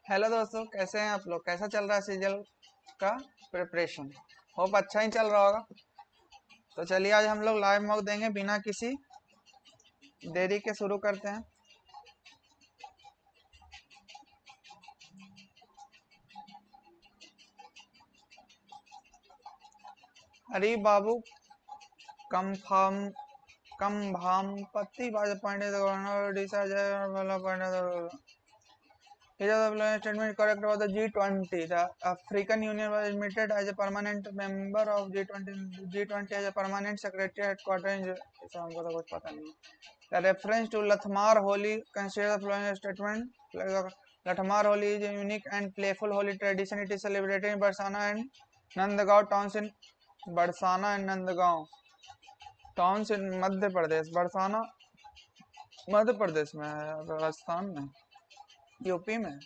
Hello दोस्तों, कैसे हैं आप लोग? कैसा चल रहा है सीजल का प्रिपरेशन? होप अच्छा ही चल रहा होगा। तो चलिए आज हम लोग लाइव मॉक देंगे, बिना किसी देरी के शुरू करते हैं। अरे बाबू, कम फाम कम भाम पत्ती बाज पंडित गवर्नर ओडिशा जय वाला पंडित। It is a statement correct about the G20. The African Union was admitted as a permanent member of G20. G20 as a permanent secretary headquarters in ऐसा हमको तो कुछ पता नहीं। The reference to Lathmar Holi considers the following statement. Lathmar Holi is a unique and playful Holi tradition. It is celebrated in Barsana and Nandgaon towns in Barsana and Nandgaon towns in Madhya Pradesh. Barsana Madhya Pradesh में है, राजस्थान में, UP में।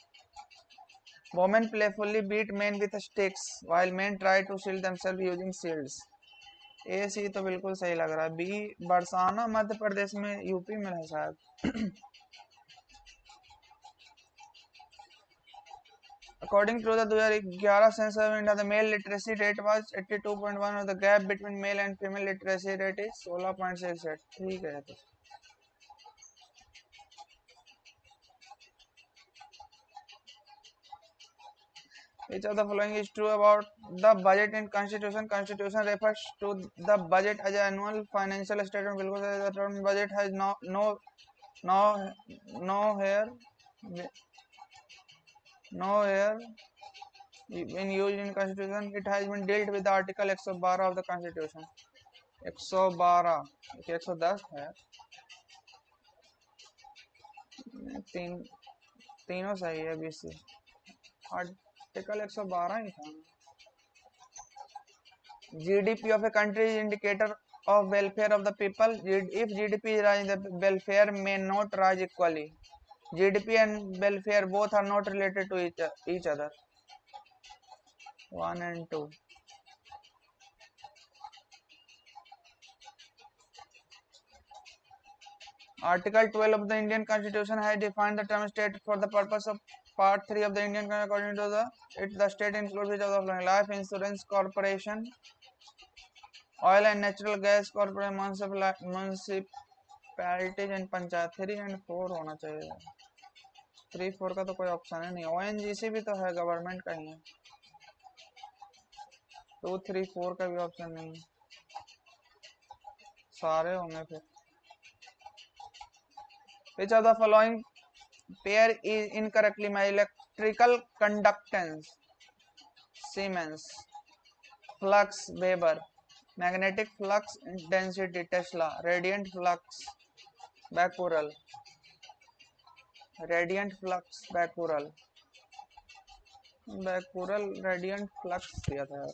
Women playfully beat men with sticks while men try to shield themselves using shields. ए सी तो बिल्कुल सही लग रहा है। बी बरसाना मध्य प्रदेश में, यूपी में है शायद। According to the 2011 census of India, the male literacy rate was 82.1 और the gap between male and female literacy rate is 16.68। ठीक है तो। Which of the following is true about the budget in Constitution? Constitution refers to the budget as an annual financial statement. बिल्कुल सही। The term budget has no here no here been used in Constitution. It has been dealt with the Article 112 of the Constitution. 112 110 है। तीन तीनों सही है। BC article 112 ही था। GDP of a country is indicator of welfare of the people. If GDP is rising, the welfare may not rise equally. GDP and welfare both are not related to each other. 1 and 2. Article 12 of the Indian Constitution has defined the term state for the purpose of Part 3 of the Indian Constitution. According to the state includes which of the following: Life Insurance Corporation, Oil and Natural Gas Corporation, municipalities and panchayat. 3 and 4 होना चाहिए। 3 4 का तो कोई option है नहीं। ONGC भी तो है, गवर्नमेंट का ही है। 2 3 4 का भी ऑप्शन नहीं है, सारे होंगे फिर। Which of the following pair is incorrectly my electrical conductance? Siemens, flux Weber, magnetic flux density Tesla, radiant flux Becquerel, radiant flux Becquerel, radiant flux दिया था यार।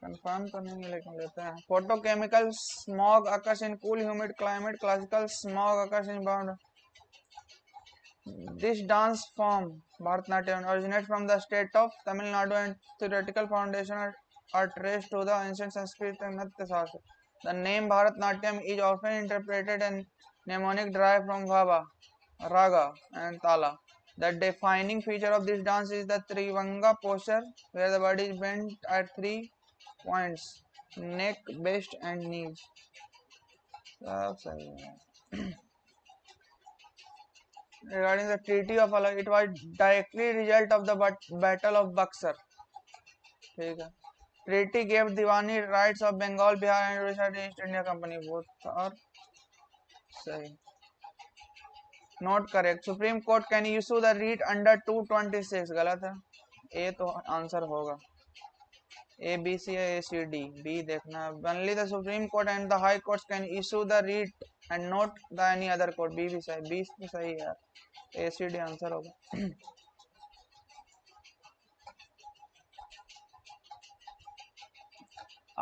कंफर्म तो नहीं है लेकिन लेते हैं। Photochemical smog occurs in cool humid climate. Classical smog occurs in bound. This dance form, Bharatanatyam, originates from the state of Tamil Nadu and theoretical foundation are traced to the ancient Sanskrit and Natya Shastra. The name Bharatanatyam is often interpreted and mnemonic derived from Bhava, Raga and Tala. The defining feature of this dance is the Trivanga posture, where the body is bent at 3 points: neck, waist and knees. सब सही है। Regarding the Treaty of Alliance, it was directly result of the Battle of Buxar. ठीक है। Treaty gave Diwani rights of Bengal, Bihar and Odisha to East India Company. Both are सही। Not correct. Supreme Court can issue the writ under 226. गलत है। A तो answer होगा। A, B, C, A, C, D. B देखना। Only the Supreme Court and the High Courts can issue the writ and not the any other court. B भी सही। B तो सही है। A, C, D आंसर होगा।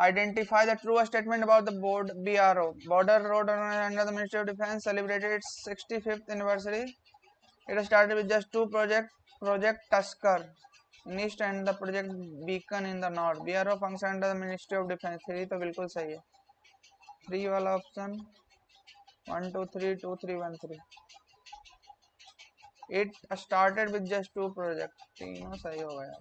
Identify the true statement about the BRO. Border Road under the Ministry of Defense celebrated its 65th anniversary. It started with just 2 projects: Project Tusker in east and the Project Beacon in the north. BRO functions under the Ministry of Defense. 3 तो बिल्कुल सही है। 3 वाला option 1 2 3 2 3 1 3. It started with just 2 projects. तीनों सही हो गया.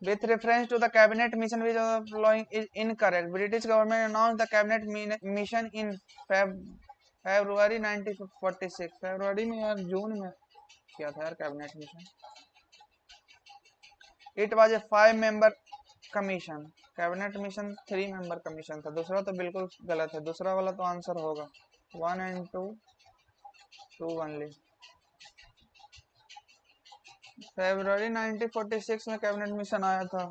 With reference to the cabinet mission, which of the following is incorrect? British government announced the cabinet mission in February 1946. फरवरी में यार जून में किया था यार cabinet mission. It was a 5-member commission. Cabinet mission 3-member commission था. दूसरा तो बिल्कुल गलत है. दूसरा वाला तो आंसर होगा 1 and 2 only. फरवरी 1946 में कैबिनेट मिशन आया था.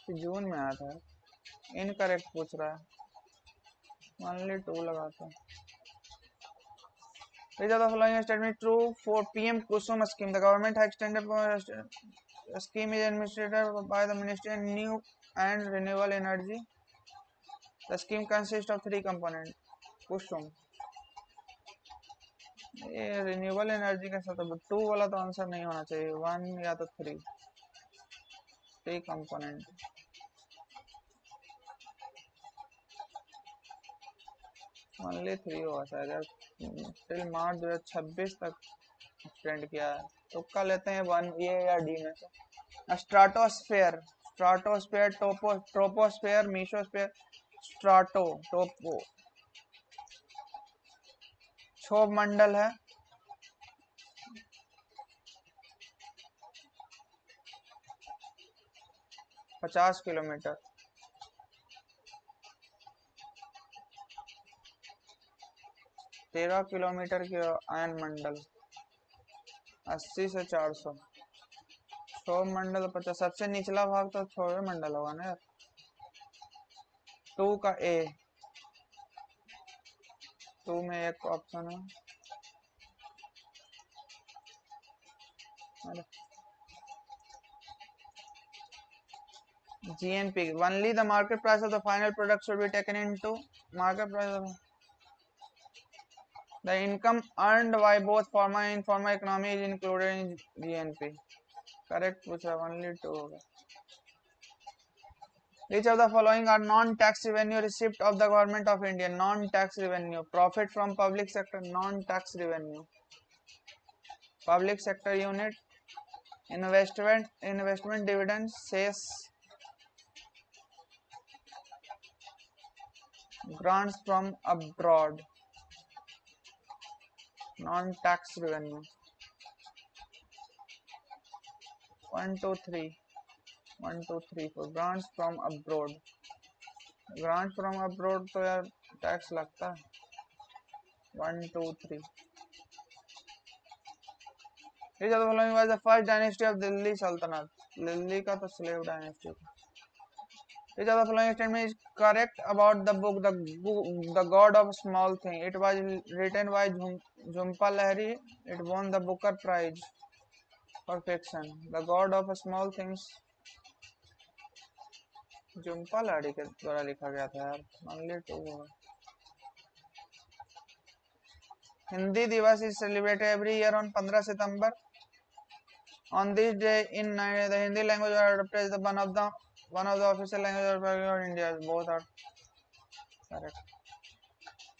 जून में आया था. इनकरेक्ट पूछ रहा है. ओनली 2 लगाता है. Which of the following statement true for PM Kusum scheme? The government has extended scheme is administered by the Ministry of New and Renewable Energy. The scheme consists of 3 components. Kusum. ये renewable energy का साथ 2 वाला तो answer नहीं होना चाहिए. 1 या तो 3 कंपोनेंट. ओनली 3 होगा शायद यार. टिल मार्च 2026 तक एक्सटेंड किया है. तुक्का लेते हैं 1 ए या डी में से. Stratosphere, troposphere, mesosphere. टोपो क्षोभ मंडल है. $50 किलोमीटर. 13 किलोमीटर की आयन मंडल 80 से 400. क्षोभ मंडल 50. सबसे निचला भाग तो क्षोभ मंडल होगा ना यार. 2 का ए. 2 में एक ऑप्शन है. GNP. Only the market price of the final product should be taken into market price of the income earned by both formal and informal economy is included in GNP. Correct पूछा. Only 2 होगा. Which of the following are non-tax revenue receipt of the government of India? Non-tax revenue. Profit from public sector. Non-tax revenue. Public sector unit. Investment dividends. Cess. Grants from abroad. Non-tax revenue. 1 2 3 1 2 3 4. Grants from abroad. Grants from abroad तो यार tax लगता है. 1 2 3. Which of the following was the first dynasty of Delhi Sultanate? Delhi का तो slave dynasty. Which of the following statement is correct about the book The God of Small Things? It was written by Jhumpa Lahiri. It won the Booker Prize for fiction. The God of Small Things Jhumpa Lahiri के द्वारा लिखा गया था यार. Only 2 होगा. हिंदी दिवस is celebrated every year on 15 September. On this day in the Hindi language was adopted as one of the official languages of India. Both are correct.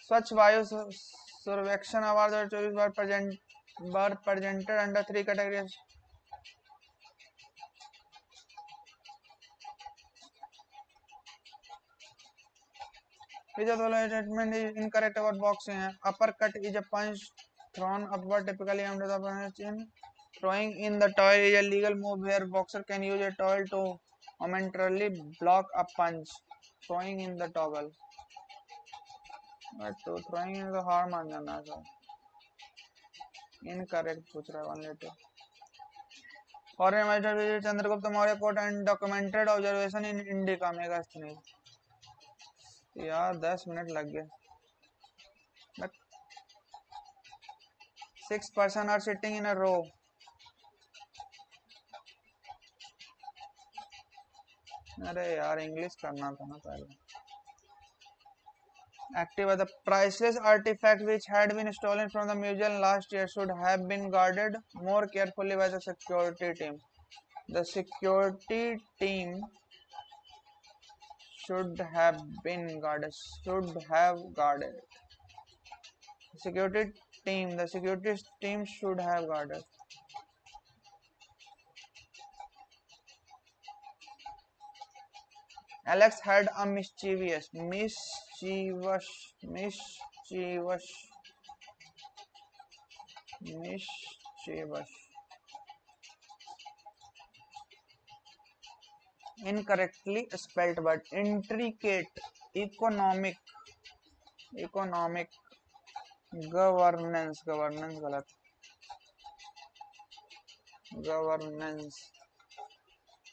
Swachh Vayu Survekshan Award 2024 were presented under 3 categories. Which of the following statement is incorrect about boxing? Uppercut is a punch thrown upward, typically aimed at the opponent's chin. Throwing in the towel is a legal move where boxer can use a towel to momentarily block a punch. Throwing in the towel. तो throwing in तो हार मान जाना है sir. Incorrect पूछ रहा है. 1 2. Foreign ambassador visited Chandragupta Maurya court and documented observation in Indica Megasthenic. यार 10 मिनट लग गए. 6 persons are sitting in a row. अरे यार इंग्लिश करना था ना पहले. Active. The priceless artifact which had been stolen from the museum last year should have been guarded more carefully by the security team. The security team should have been guarded. Should have guarded. Security team. The security team should have guarded. Alex had a mischievous, incorrectly spelled but intricate, economic, economic, governance गलत, governance.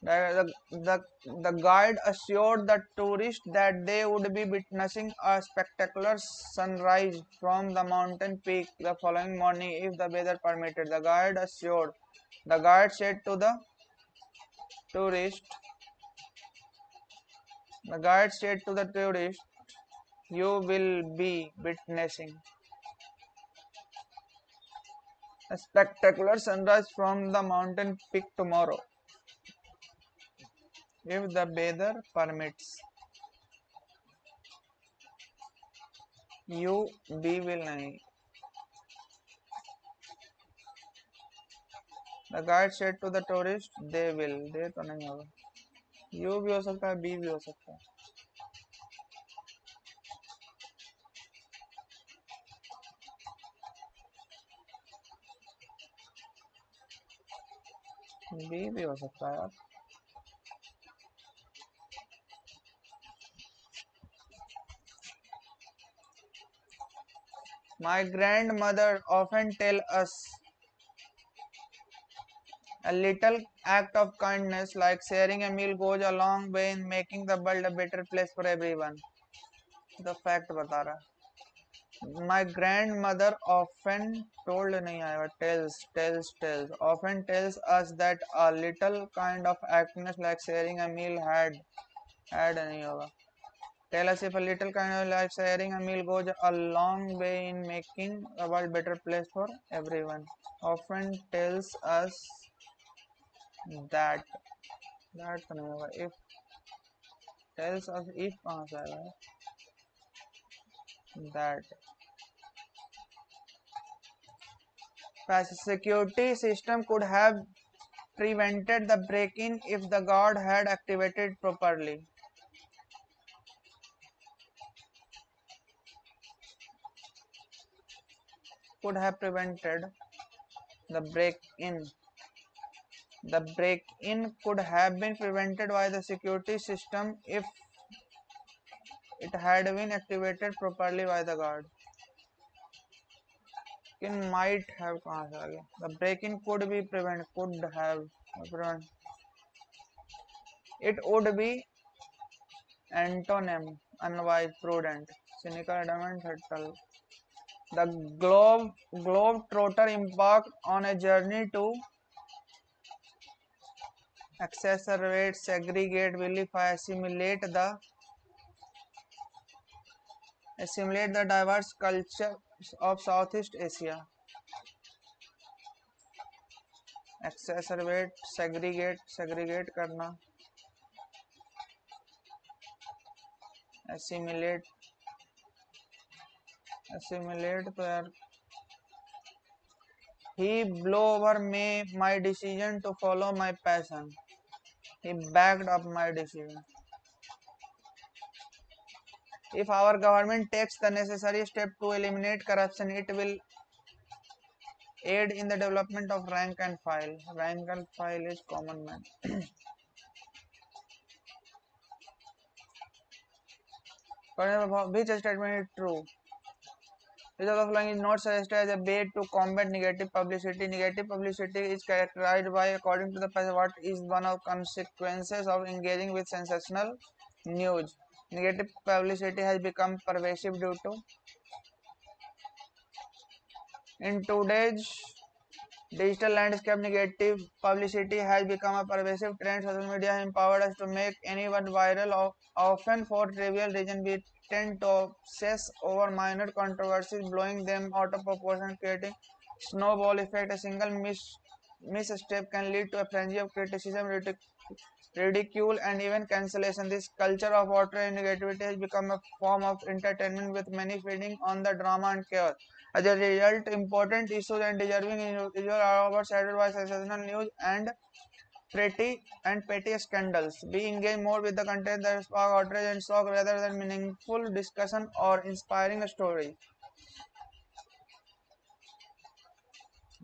The guide assured the tourists that they would be witnessing a spectacular sunrise from the mountain peak the following morning if the weather permitted. The guide said to the tourist, the guide said to the tourist, you will be witnessing a spectacular sunrise from the mountain peak tomorrow if the weather permits. You be will नहीं. The guide said to the tourist, they will. दे तो नहीं होगा. You भी हो सकता है, be भी हो सकता है. be भी हो सकता है यार. My grandmother often tell us a little act of kindness like sharing a meal goes a long way in making the world a better place for everyone. The fact बता रहा. My grandmother often told नहीं आएगा tells often tells us that a little kind of actness like sharing a meal had नहीं होगा. Tell us if a little kind of like sharing a meal goes a long way in making the world better place for everyone. Often tells us that तो नहीं होगा. If tells us if कहाँ से आएगा that. Security system could have prevented the break-in if the guard had activated properly. Could have prevented the break-in. The break-in could have been prevented by the security system if it had been activated properly by the guard. Might have कहाँ से आ गया? The break-in could be prevented. Could have prevent. It would be antonym, unwise, prudent, cynical, adamant, subtle. The globetrotter embarked on a journey to exacerbate, segregate, vilify, assimilate the diverse culture of Southeast Asia. Exacerbate, segregate करना, assimilate तो यार. He blew over my decision to follow my passion. He backed up my decision. If our government takes the necessary step to eliminate corruption, it will aid in the development of rank and file. Rank and file is common man. Which statement is true? Which of the following is not suggested as a way to combat negative publicity? Negative publicity is characterized by, according to the person, what is one of consequences of engaging with sensational news. Negative publicity has become pervasive due to, in today's digital landscape, negative publicity has become a pervasive trend. Social media has empowered us to make anyone viral, often for trivial reasons. We tend to obsess over minor controversies, blowing them out of proportion, creating snowball effect. A single misstep can lead to a frenzy of criticism, ridicule, and even cancellation. This culture of outrage and negativity has become a form of entertainment, with many feeding on the drama and chaos. As a result, important issues and deserving individuals are overshadowed by sensational news and petty scandals. We engage more with the content that spark outrage and shock rather than meaningful discussion or inspiring stories.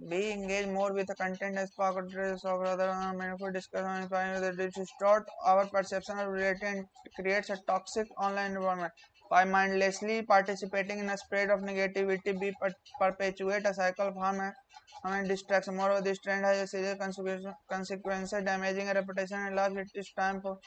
We engage more with the content as part of rather than meaningful discussion and finding that it distort our perception of reality and creates a toxic online environment. By mindlessly participating in a spread of negativity, we perpetuate a cycle of harm and distraction. Moreover, this trend has a serious consequences, damaging a reputation and loss. It is time for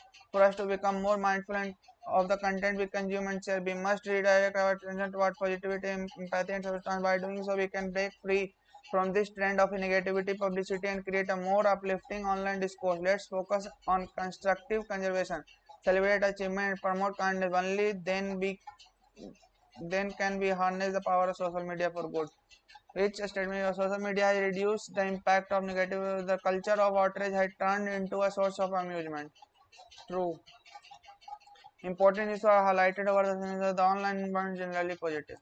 us to become more mindful of the content we consume and share. We must redirect our attention toward positivity, empathy, and substance. By doing so, we can break free from this trend of negativity publicity and create a more uplifting online discourse. Let's focus on constructive conservation, celebrate achievement, and promote kindness. Only then can we harness the power of social media for good. Which statement of social media has reduced the impact of negative? The culture of outrage has turned into a source of amusement. True. Important issues are highlighted over the online environment generally positive.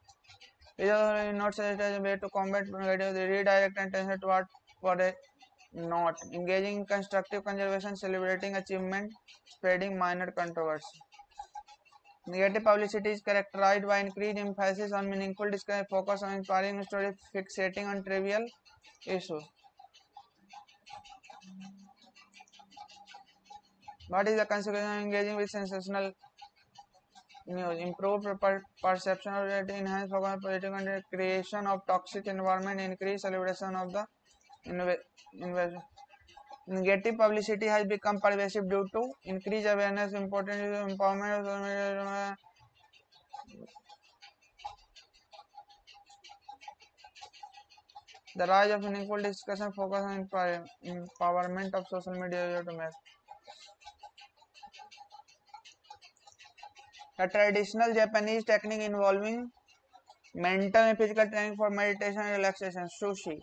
It is not suggested as a way to combat negative. They redirect attention toward what a not engaging in constructive conservation, celebrating achievement, spreading minor controversy. Negative publicity is characterized by increased emphasis on meaningful discussion, focus on inspiring stories, fixating on trivial issues. What is the consequence of engaging with sensational news? Improve perception of reality, enhance focus on positive content, creation of toxic environment, increase celebration of the invasion. Negative publicity has become pervasive due to increased awareness, importance of empowerment of social media. The rise of meaningful discussion focus on empowerment of social media to make. A traditional Japanese technique involving mental and physical training for meditation and relaxation. Sushi.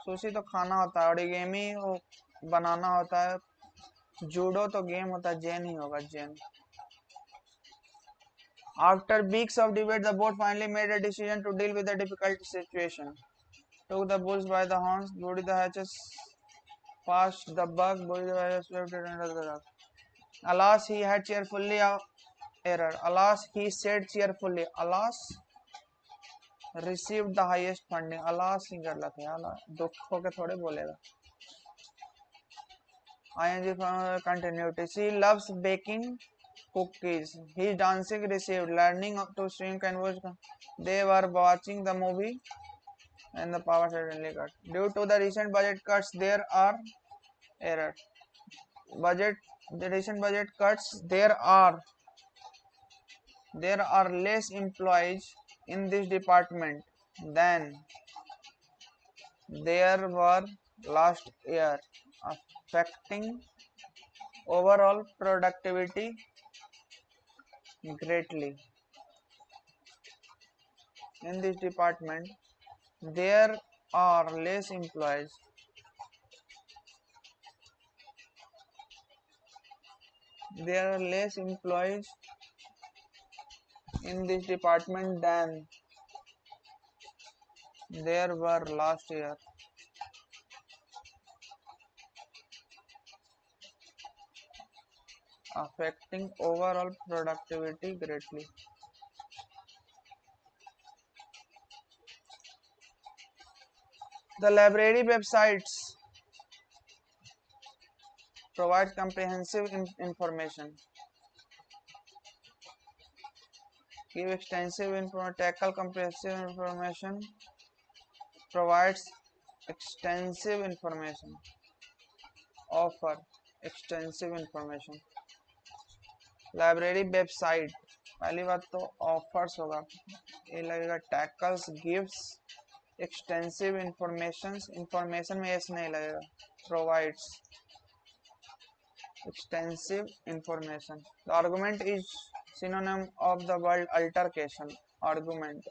Sushi तो खाना होता है, origami बनाना होता है, judo तो game होता है, जैन ही होगा Jain. After weeks of debate, the board finally made a decision to deal with the difficult situation. Took the bulls by the horns, Booty the hatches, passed the buck, Booty the hatches swept it under the rug. Alas, he had cheerfully error. Alas, he said cheerfully. Alas, received the highest funding. Alas, ही कर लेते हैं. Alas, दुख होके थोड़े बोलेगा. ING continuity. She loves baking cookies. His dancing received. Learning to swim converse. They were watching the movie and the power suddenly cut. Due to the recent budget cuts, error. Budget the recent budget cuts, there are less employees in this department than there were last year, affecting overall productivity greatly. In this department, there are less employees. There are less employees in this department than there were last year, affecting overall productivity greatly. The library websites provide comprehensive information, give extensive information, tackle comprehensive information, provides extensive information, offer extensive information. Library website पहली बात तो offers होगा, ये लगेगा tackles, gives extensive information में S नहीं लगेगा, provides extensive information. The argument is synonym of the word altercation. Argument.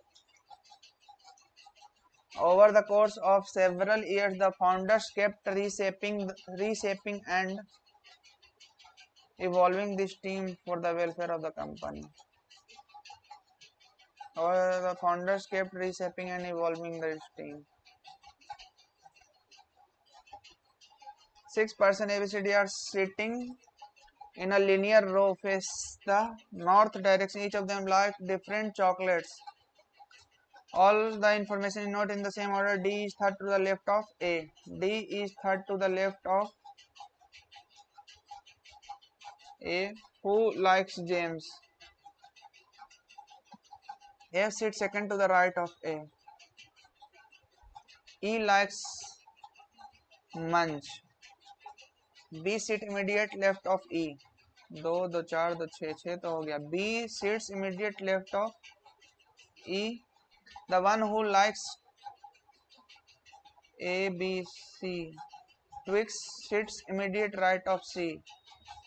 Over the course of several years, the founders kept reshaping and evolving this team for the welfare of the company. However, the founders kept reshaping and evolving this team. 6% ABCD are sitting in a linear row face the north direction. Each of them like different chocolates. All the information is not in the same order. D is third to the left of A. D is third to the left of A. Who likes James? F sits second to the right of A. E likes Munch. B sit immediate left of E. दो दो चार दो छः तो हो गया. B sits immediate left of E. The one who likes A, B, C. Twix sits immediate right of C.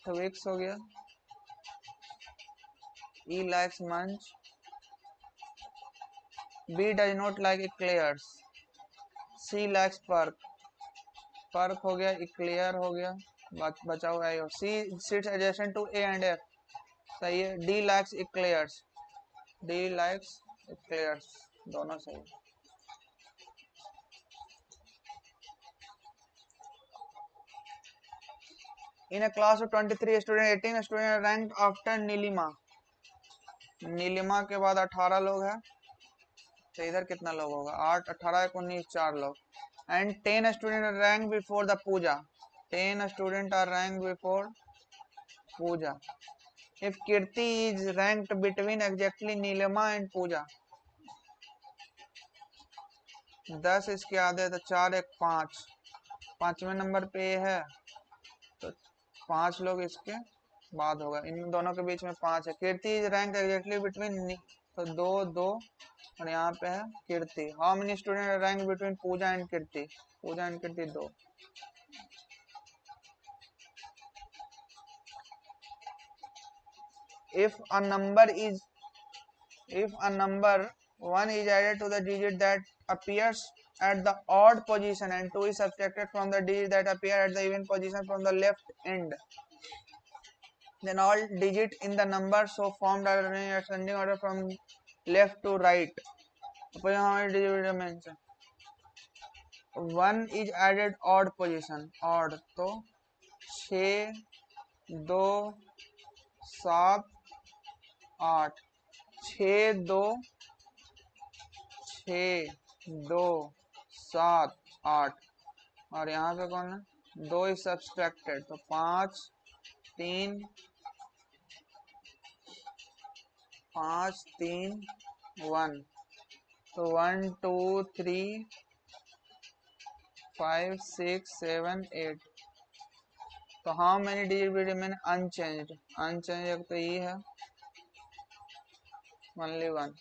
Twix हो गया. E likes Munch. B does not like eclairs. C likes Perk. Perk हो गया. Eclair हो गया. बचा हुआ है. C sits adjacent to A and F. सही है. D likes eclairs. D likes eclairs. दोनों सही. In a class of 23 students, 18 students are ranked after Nilima. Nilima के बाद 18 लोग हैं. तो इधर कितना लोग होगा? 8, 18, 19, 4 लोग. And 10 students are ranked before the puja. 10 students are ranked before puja. If Kirti is ranked between exactly Nilima and Puja. 10 इसके आधे तो 4, 1, 5. 5वें नंबर पे है तो 5 लोग इसके बाद होगा. इन दोनों के बीच में 5 है. Kirti is rank exactly between तो 2, 2 और यहाँ पे है Kirti. How many student rank between Pooja and Kirti? Pooja and Kirti 2. If a number 1 is added to the digit that appears at the odd position and 2 is subtracted from the digit that appear at the even position from the left end, then all digits in the number so formed are in ascending order from left to right. तो यहाँ हमारे digit remains 1 is added odd position. odd तो 6, 2, 7, 8. 6, 2, 7, 8 और यहाँ पे कौन है? 2 is subtracted तो 5, 3, 1 तो 1, 2, 3, 5, 6, 7, 8. तो how many digit will remain unchanged? Unchange एक तो ये है only 1.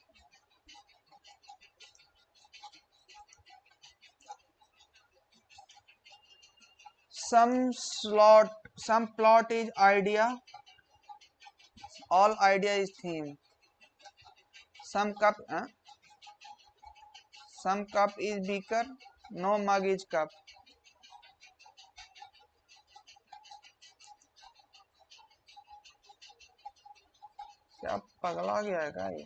Some plot is idea, all idea is theme. Some cup is beaker, no mug is cup. क्या पगला गया है क्या ये?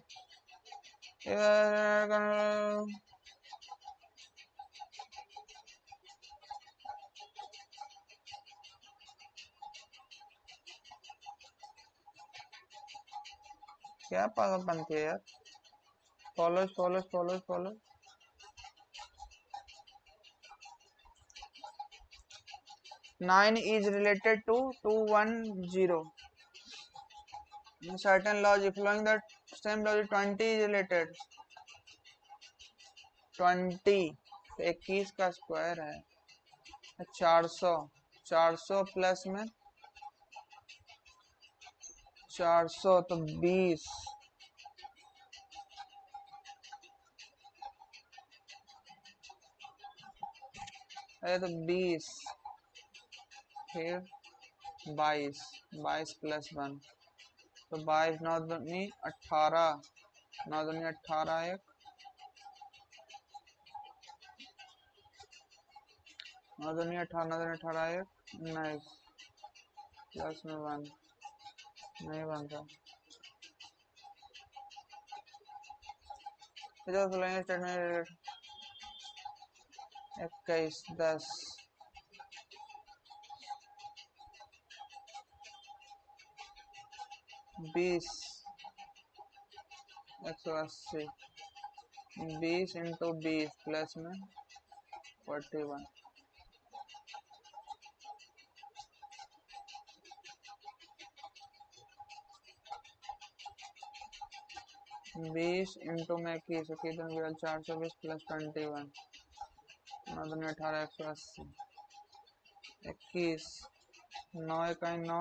क्या पागलपन थी यार? follow. 9 is related to 210. In certain logic, following the same logic, 20 is related. 20 21 का स्क्वायर है 400 प्लस में 400 तो 20. अरे तो 20 फिर 22 प्लस 1 तो 22 9 दूनी 18 9 दूनी 18 1 9 दूनी 18 9 दूनी 18 1 19 प्लस में 1 नहीं बन रहा। स्टेटमेंट 21 10 20 180 20 इंटू 20 प्लस में 41 20 इंटू में 21 420 प्लस 21 18 180 21 9 इकाई 9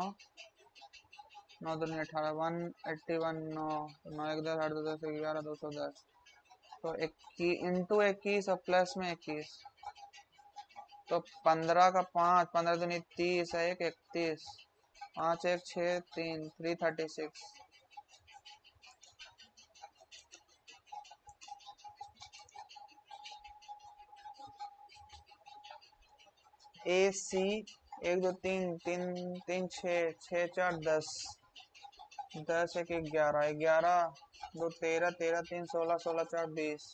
9 दूनी 18 181 9 9 1 10 8 2 10 11 210 तो 21 इंटू 21 और प्लस में 21 तो 15 का 5 15 दूनी 30 है 1 31 5 1 6 3 336 ए सी 1 2 3 3 3 6 6 4 10 10 1 11 11 2 13 13 3 16 16 4 20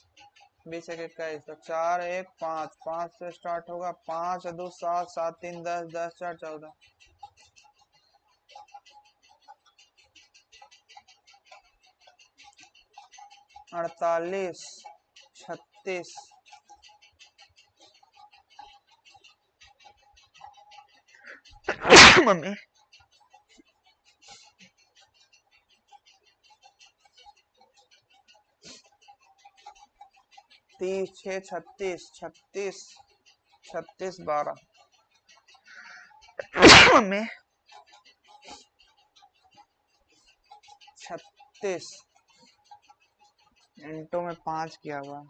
20 1 21 तो 4 1 5 5 से स्टार्ट होगा 5 2 7 7 3 10 10 4 14 48 36 मम्मी 30 6 36 36 36 12 मम्मी 36 इंटू में 5 किया हुआ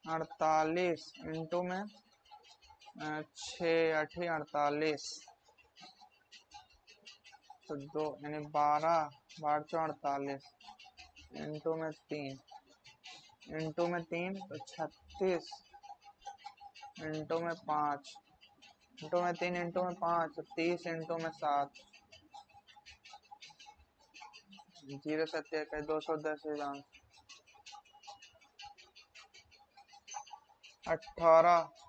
48 इंटू में 6 8 48 तो 2 यानी 12 12 48 इंटू में 3 इंटू में 3 तो 36 इंटू में 5 इंटू में 3 इंटू में 5 तो 30 इंटू में 7 0 7 210 18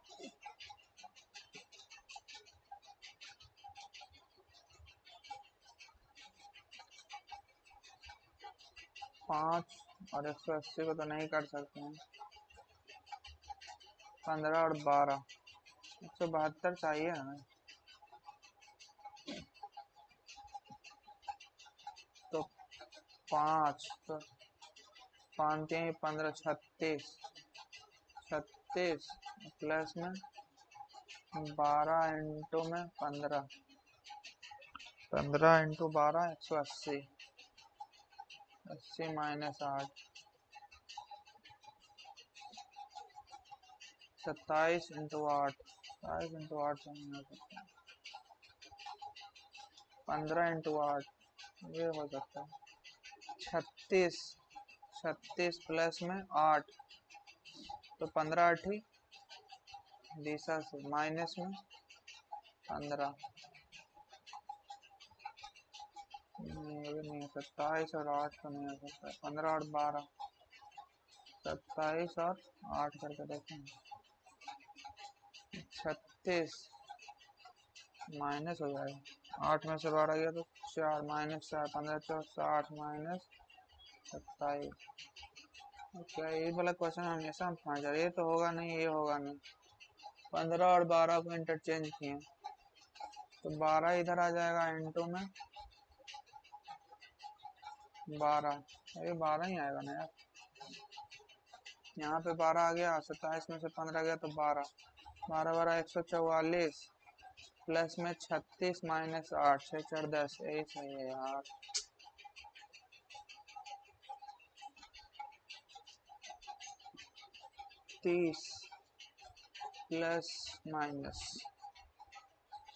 5 और 180 को तो नहीं कर सकते हैं 15 और 12 172 चाहिए हमें तो 5 तो 5 के 15 36 36 प्लस में 12 इंटू में 15 15 इंटू 12 180 80 माइनस 8 27 इंटू 8 27 इंटू 8 से नहीं हो सकता 15 इंटू 8 ये हो सकता है 36 36 प्लस में 8 तो 15 8 दिशा से माइनस में 15 नहीं 27 और 8 तो नहीं हो सकता 15 और 12 27 और 8 करके देखें 36 माइनस हो जाएगा 8 में से 12 गया तो 4 माइनस 4 15 4 60 माइनस 27 क्या ये वाला क्वेश्चन हमेशा हम पहुंच जाए ये तो होगा नहीं ये होगा नहीं 15 और 12 को इंटरचेंज किए तो 12 इधर आ जाएगा इंटू में 12 ये 12 ही आएगा ना यार यहाँ पे 12 आ गया 27 में से 15 गया तो 12 12 12 144 प्लस में 36 माइनस 8 6 4 10 यही सही है यार 30 plus minus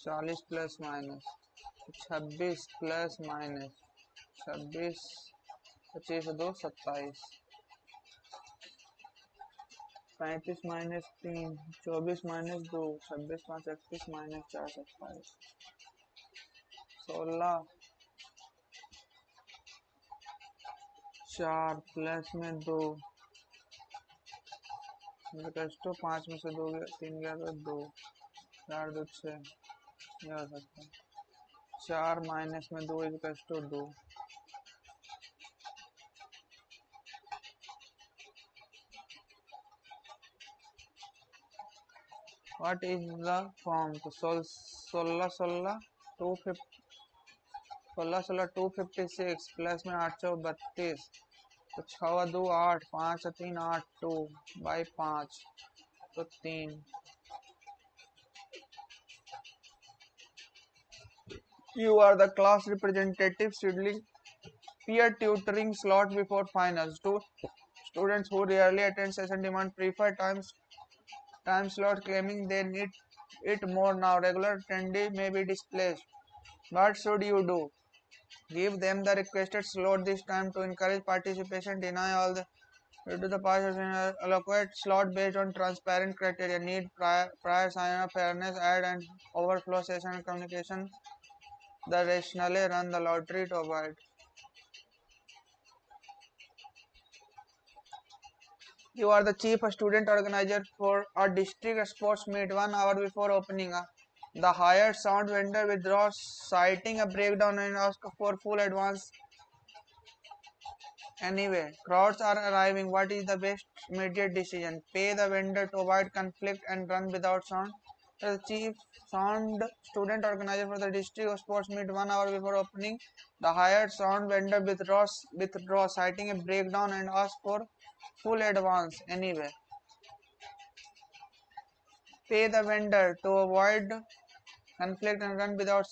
40 plus minus 26 plus minus 26 25 2 27 35 - 3 24 - 2 26 5 31 -4 27 16 4 plus में 2 तो 5 में से 2 3 गया तो 2 4 2 6 ये हो सकता है 4 माइनस में 2 तो 2 व्हाट इज द फॉर्म तो 16 16 256 प्लस में 8 4 32 तो 6 2 8 5 3 8 2 बाई 5 तो 3 You are the class representative scheduling peer tutoring slot before finals. Students who rarely attend session demand preferred time slot, claiming they need it more now. Regular attendee may be displaced. What should you do? Give them the requested slot this time to encourage participation. Deny all the due to the past allocate slot based on transparent criteria. Need prior sign up, fairness, add and overflow session communication. The rationale run the lottery to avoid. You are the chief student organizer for a district sports meet 1 hour before opening. The hired sound vendor withdraws, citing a breakdown and asks for full advance. Anyway, crowds are arriving. What is the best immediate decision? Pay the vendor to avoid conflict and run without sound. The chief sound student organizer for the district sports meet 1 hour before opening. The hired sound vendor withdraws, citing a breakdown and asks for full advance. Anyway, pay the vendor to avoid conflict and run without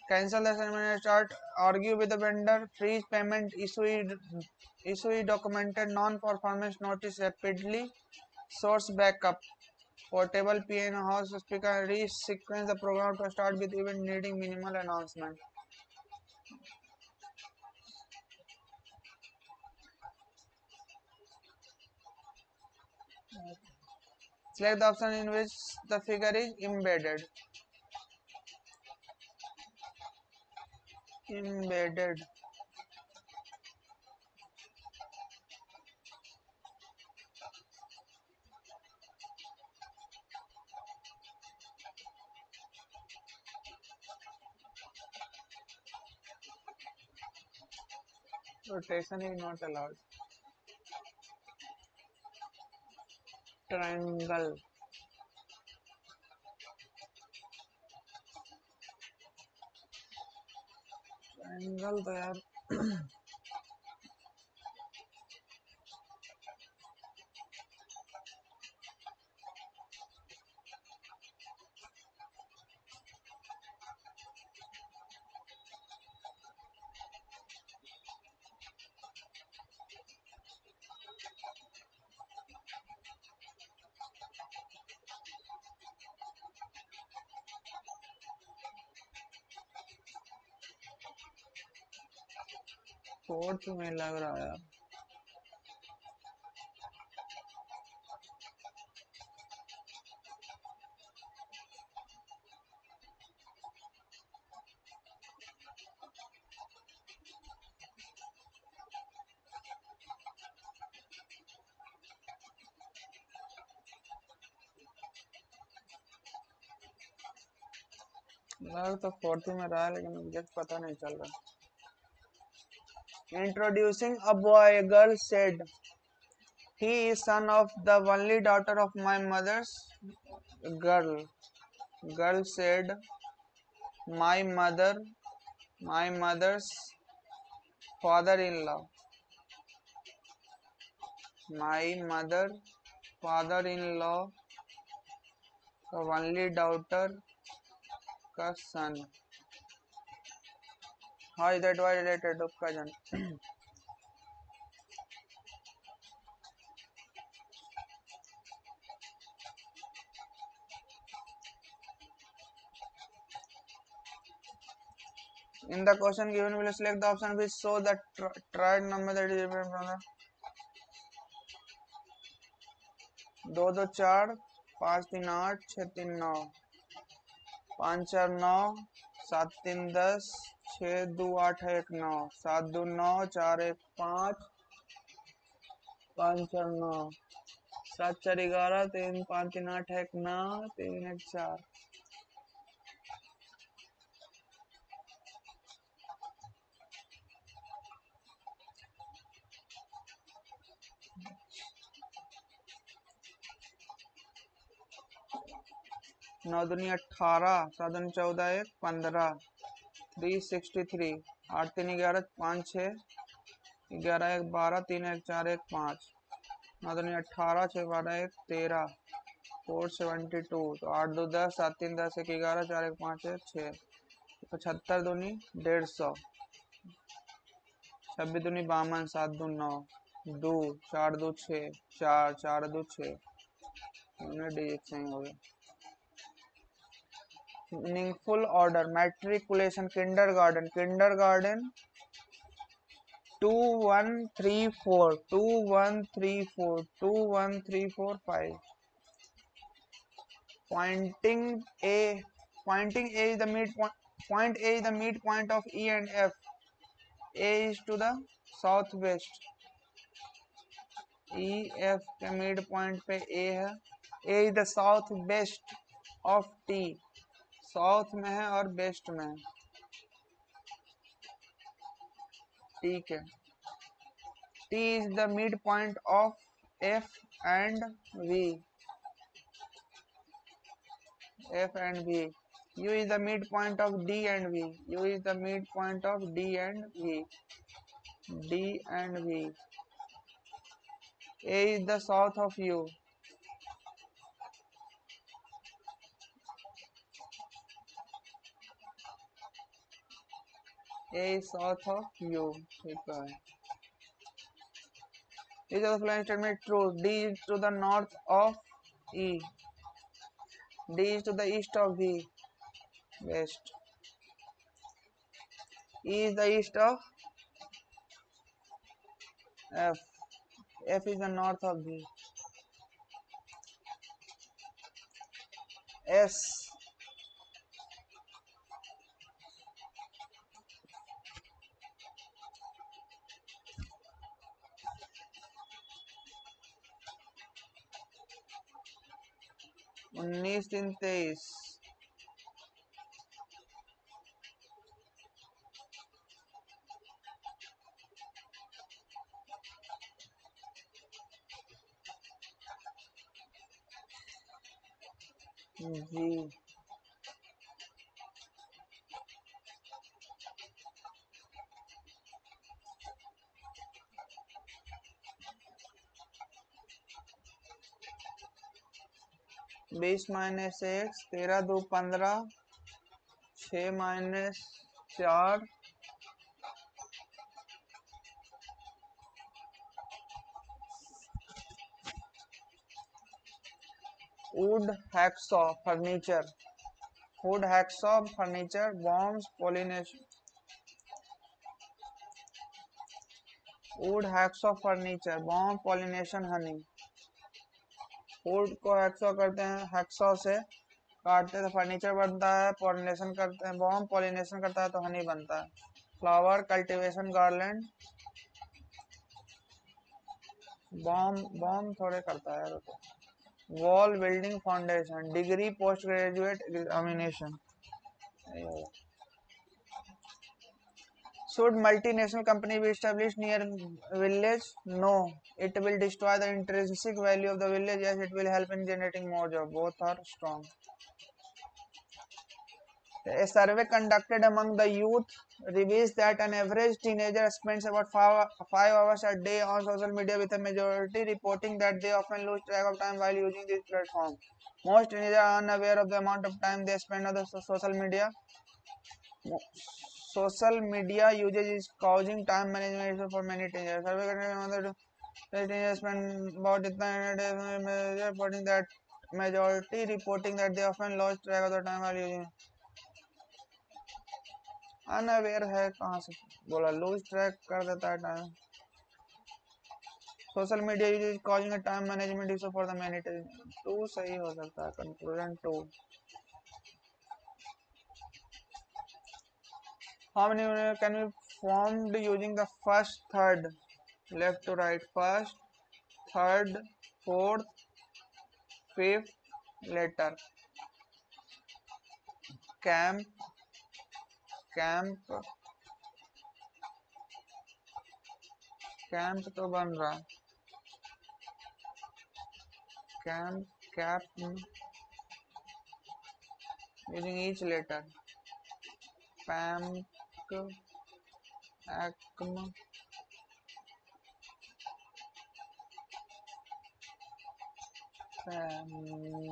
cancel the ceremony and start argue with the vendor, freeze payment, issue documented non-performance notice rapidly, source backup, portable piano house speaker, re-sequence the program to start with event needing minimal announcement. Select the option in which the figure is embedded. Embedded. Rotation is not allowed. Triangle. Triangle तो यार fourth में लग रहा है यार लग तो fourth में रहा है लेकिन मुझे पता नहीं चल रहा. Introducing a boy, a girl said, he is son of the only daughter of my mother's girl. Girl said, my mother's father-in-law. My mother, father-in-law, the only daughter का son. How is that why related to cousin? In the question given, we'll select the option which show the triad number that is different from the 2 2 4, 5 3 8, 6 3 9, 5 4 9, 7 3 10, 6 2 8 1 9, 7 2 9, 4 1 5, 5 4 9, 7 4 11, 3 5 3 8 1 9, 3 1 4। नौ दूनी 18, 7 दूनी 14 1 15, 363, 8 3 11, 5 6, 11 1 12, 3 1 4 1 5, 9 दूनी 18, 6 12 1 13, 472, तो 8 2 10, 7 3 10 1 11, 4 1 5 1 6, 75 दूनी 150, 26 दूनी 52, 7 2 9, 2 4 2 6, 4 4 2 6, digit सही हो गया। Meaningful order, matriculation, kindergarten 2 1 3 4, 2 1 3 4, 2 1 3 4 5. Pointing A is the midpoint. Point A is the midpoint of E and F. A is to the southwest. E F के midpoint पे A है. A is the southwest of T. South में है और waste में है. ठीक है. T is the midpoint of F and V. F and V. U is the midpoint of D and V. U is the midpoint of D and V. D and V. A is the south of U. A is south of U. ठीक है. Is the following statement true? D is to the north of E. D is to the east of V. West. E is the east of F. F is the north of V. S. उन्नीस 3 23. जी. 20 minus x, 13 2 15, 6 minus 4, wood hacksaw furniture, wood hacksaw furniture, bombs pollination, wood hacksaw furniture, bomb pollination honey. Would को hacksaw करते हैं, hacksaw से काटते हैं तो furniture बनता है, पॉलिनेशन करते हैं, बॉम्ब पॉलिनेशन करता है तो हनी बनता है. फ्लावर कल्टीवेशन गार्लैंड, बॉम्ब थोड़े करता है. Wall building foundation, degree post graduate examination. Should multinational company be established near village? No, it will destroy the intrinsic value of the village. Yes, it will help in generating more jobs. Both are strong. A survey conducted among the youth reveals that an average teenager spends about 5 hours a day on social media, with a majority reporting that they often lose track of time while using this platform. Most teenagers are unaware of the amount of time they spend on the social media. Social media usage is causing time management issues for many teenagers. Survey conducted teenagers spend about reporting that majority reporting that they often lost track of the time while using. Unaware है कहाँ से बोला, lose track कर देता है time. Social media use is causing a time management issue for the many. Two सही हो सकता है, conclusion two. How many can be formed using the first third, left to right, first third fourth fifth letter. Camp, camp, camp तो बन रहा है, camp, cap, using each letter, पैम्क, एक्म,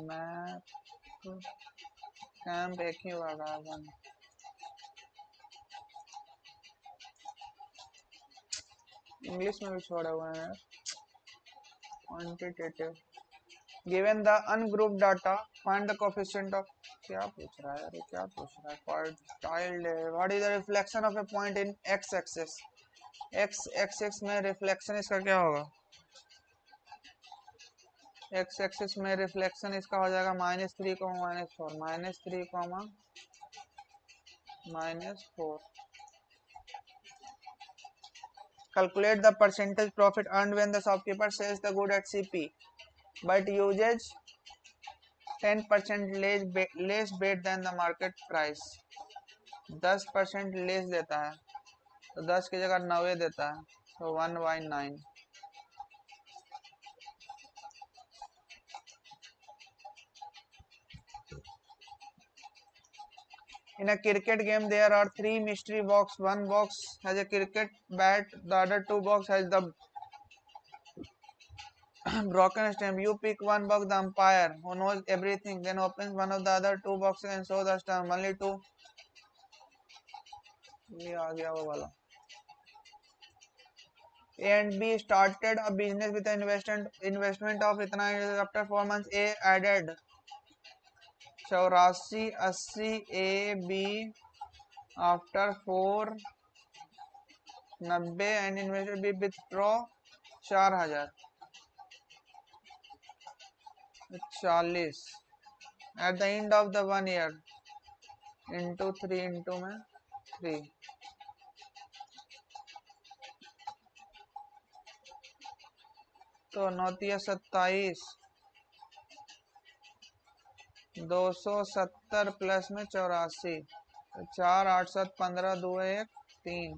मैप, कैंप एक ही होगा वन। इंग्लिश में भी छोड़ा हुआ है यार। Quantitative, given the ungroup data find the coefficient of, क्या पूछ रहा है यार, ये क्या पूछ रहा है, quartile. What is the reflection of A point in x axis, x axis में रिफ्लेक्शन इसका क्या होगा, एक्स एक्सिस में रिफ्लेक्शन इसका हो जाएगा -3, -4, -3, -4। Calculate the percentage profit earned when the shopkeeper sells the good at CP, but uses 10% less bet than the market price। 10% less देता है, तो 10 की जगह 90 देता है, तो 1/9। In a cricket game, there are 3 mystery box. One box has a cricket bat. The other 2 box has the broken stamp. You pick one box. The umpire, who knows everything, then opens one of the other 2 boxes and shows the stamp. Only 2। ये आ गया वो वाला। A and B started a business with an investment of इतना। After 4 months, A added 84, 80। A B after 4 90 and investor B withdraw 4000 40 at the end of the 1 year into 3 into में 3। तो 9×27 270 plus में 84, 4 8 7 15 2 1 3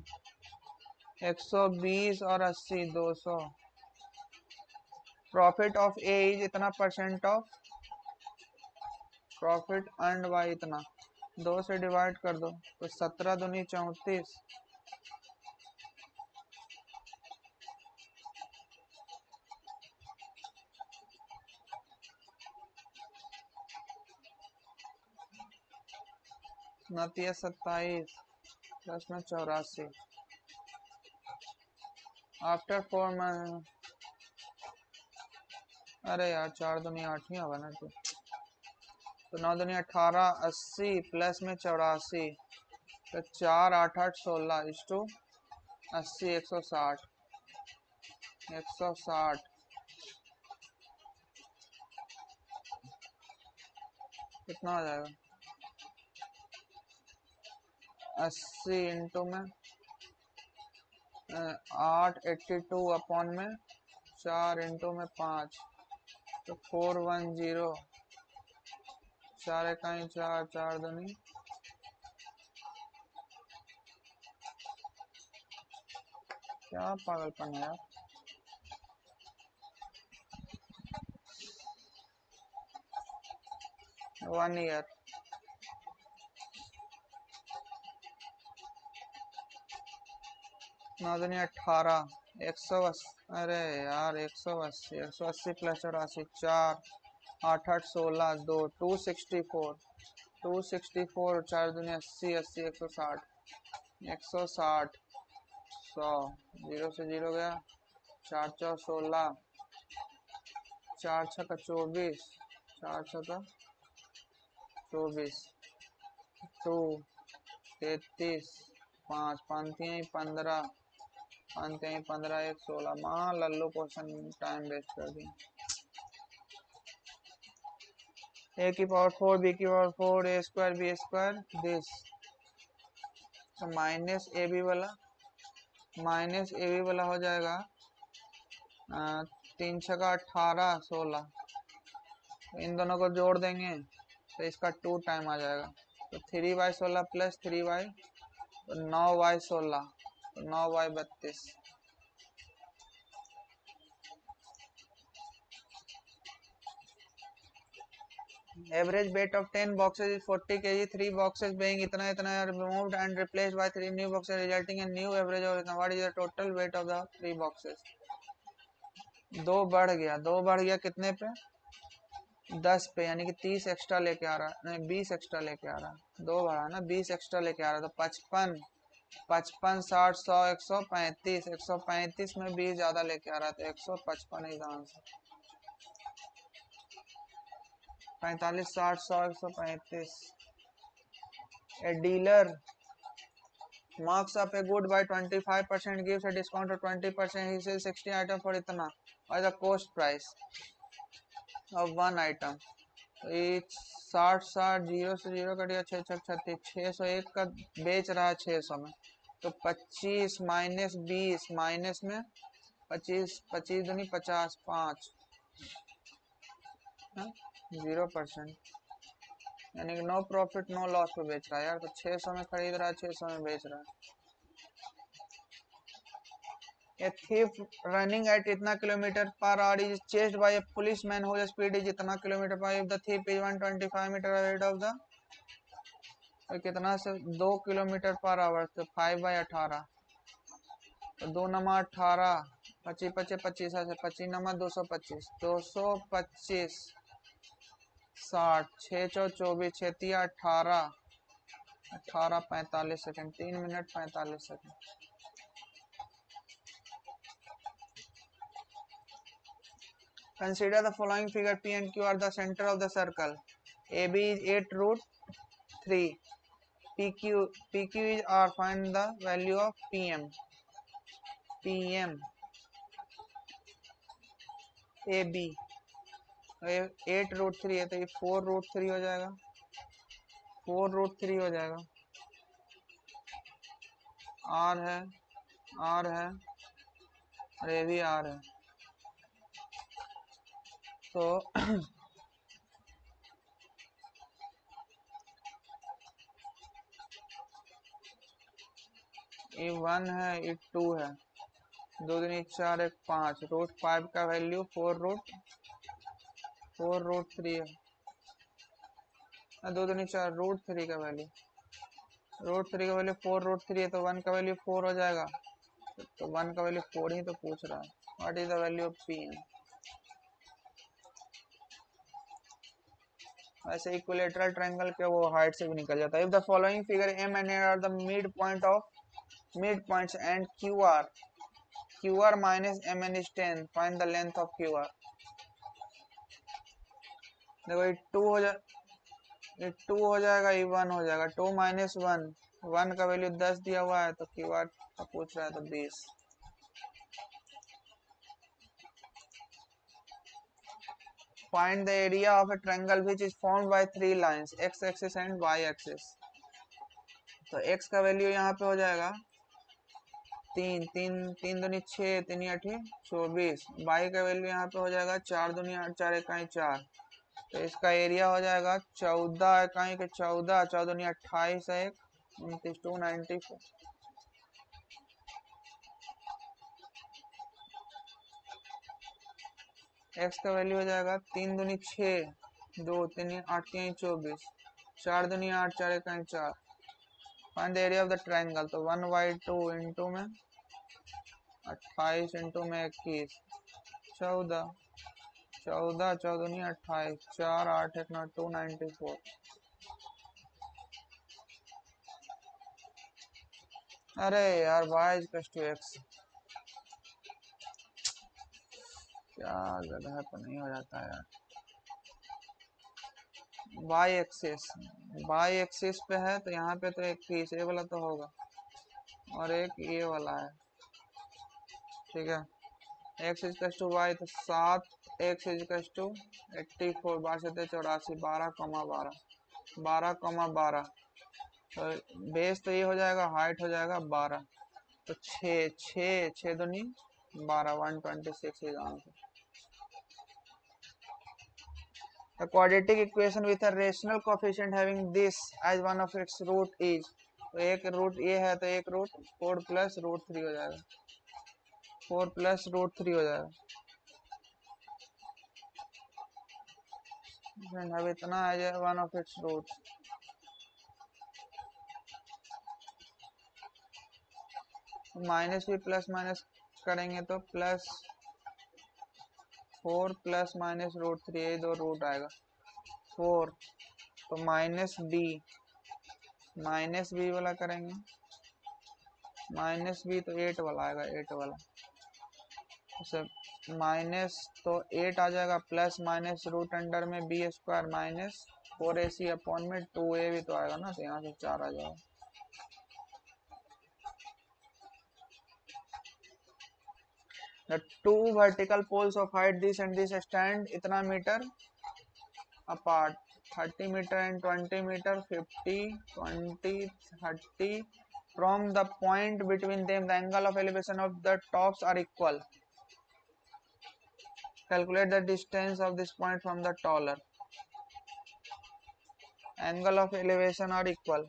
120 और 80 200। Profit of A is इतना percent of profit earned by इतना। 2 से divide कर दो तो 17 दूनी 34, नतिया 27 प्लस में 84। आफ्टर 4 मंथ, अरे यार 4 दूनी 8 ही होगा ना, तो 9 दूनी 18 80 प्लस में 84, तो 4 8 8 16 इस टू 80 160 160 कितना हो जाएगा, 80 इंटू में 8 82 अपॉन में 4 इंटू में 5, तो 410 4 इकाई 4 4 दूनी, क्या पागलपन है यार। वन ईयर 9 दूनी 18 180, अरे यार 180 180 प्लस 84 4 8 8 16 2 264 264 4 दूनी 80 80 160 160 100 0 से 0 गया, 4 4 16 4 6 का 24 4 6 का 24 2 33 5 5 15 मानते हैं 15 1 16 माँ लल्लू क्वेश्चन टाइम वेस्ट कर दी। ए की पावर 4 बी की power 4 a square b square this, तो माइनस ए बी वाला हो जाएगा 3 छका 18 16, इन दोनों को जोड़ देंगे तो इसका 2 टाइम आ जाएगा, तो 3/16 प्लस 3y, तो 9/16, तो 9/32। Average weight of 10 boxes is 40 kg. 3 boxes weighing इतना इतना are removed and replaced by 3 new boxes, resulting in new average of इतना. What is the total weight of the 3 boxes? 2 बढ़ गया कितने पे? 10 पे, यानी कि 30 एक्स्ट्रा लेके आ रहा है, नहीं 20 एक्स्ट्रा लेके आ रहा है, 2 बढ़ा ना, 20 एक्स्ट्रा लेके आ रहा है, तो 55 55 60 100 135, 135 में 20 ज्यादा लेके आ रहा है, तो 155 is answer. 45 60 100 135। A dealer marks up a good by 25%, gives a discount of 20%. He sells 60 item for इतना, or the cost price of one item. तो ये 60 0 से 0 कट गया, 6 6 36, 601 का बेच रहा है 600 में, तो 25 माइनस 20 माइनस में 25 25 दूनी 50 5 0%, यानी कि नो प्रॉफिट नो लॉस पे बेच रहा है यार। तो 600 में खरीद रहा है, 600 में बेच रहा है। A thief running at इतना kilometre per hour is chased by a policeman whose speed is इतना kilometre per, if the thief is 125 metre ahead of the, तो कितना से 2 किलोमीटर पर आवर, तो 5/18, तो 2 नमा 18, 25 25 25 से 25 नमा 225 225 60 6 4 24 6 3 18 18 45 second, 3 minute 45 second. Consider the following figure. P and Q are the center of the circle. AB is 8√3. PQ is R. Find the value of PM. PM AB 8√3 है, तो ये 4√3 हो जाएगा, 4√3 हो जाएगा। R है और ये भी R है, तो ये 1 है, ये 2 है, 2 दूनी 4 1 5, √5 का वैल्यू 4√3 है, 2 दूनी 4, √3 का वैल्यू 4√3 है, तो 1 का वैल्यू 4 हो जाएगा, तो 1 का वैल्यू 4 ही तो पूछ रहा है। What is the value of PM? वैसे इक्विलेटरल ट्रायंगल के वो हाइट से भी निकल जाता है। If the following figure M and N are the mid points and QR minus MN is 10, find the length of QR। देखो ये 2 हो जाएगा, ये 1 हो जाएगा, 2 माइनस 1 का वैल्यू 10 दिया हुआ है, तो QR का पूछ रहा है, तो 20। Find the area of a triangle which is formed by 3 lines, x axis and y axis। तो x का वैल्यू यहाँ पे हो जाएगा 3 3 3 दूनी 6 3 8 24, y का वैल्यू यहाँ पे हो जाएगा 4 दूनी 8 4 इकाई 4, तो इसका एरिया हो जाएगा 14 इकाई के 14 14 दूनी 28 1 29 294। x का वैल्यू हो जाएगा 3 दूनी 6 2 3 8 3 24, 4 दूनी 8 4 इकाई 4। Find the area of the triangle, तो 1/2 इंटू में 28 इंटू में 21 14 14 14 दूनी 28 4 8 1 9 294। अरे यार y is equal to x, क्या गधा पर नहीं हो जाता है यार। y एक्सिस पे है, तो यहाँ पे तो एक 21 ये वाला तो होगा, और एक ये वाला है, ठीक है, x इज टू वाई, तो 7x इज टू 84, 12 84, 12,12 तो बेस तो ये हो जाएगा, हाइट हो जाएगा 12, तो 6 दूनी 12, 126 is answer. A quadratic equation with a rational coefficient having this as one of its root is, तो एक रूट ये है तो एक रूट 4 प्लस रूट 3 हो जाएगा, 4 प्लस रूट 3 हो जाएगा। अब इतना आ जाए one of its root, minus भी प्लस माइनस करेंगे तो प्लस 4 प्लस माइनस रूट 3, ये दो रूट आएगा 4, तो माइनस बी वाला करेंगे, माइनस बी तो 8 वाला आएगा, 8 वाला माइनस तो 8 आ जाएगा, प्लस माइनस रूट अंडर में b square minus 4ac upon में 2a भी तो आएगा ना, तो यहाँ से 4 आ जाएगा। The two vertical poles of height this and this stand इतना metre apart, 30 meter and 20 meter, 50, 20, 30. From the point between them, the angle of elevation of the tops are equal. Calculate the distance of this point from the taller. Angle of elevation are equal.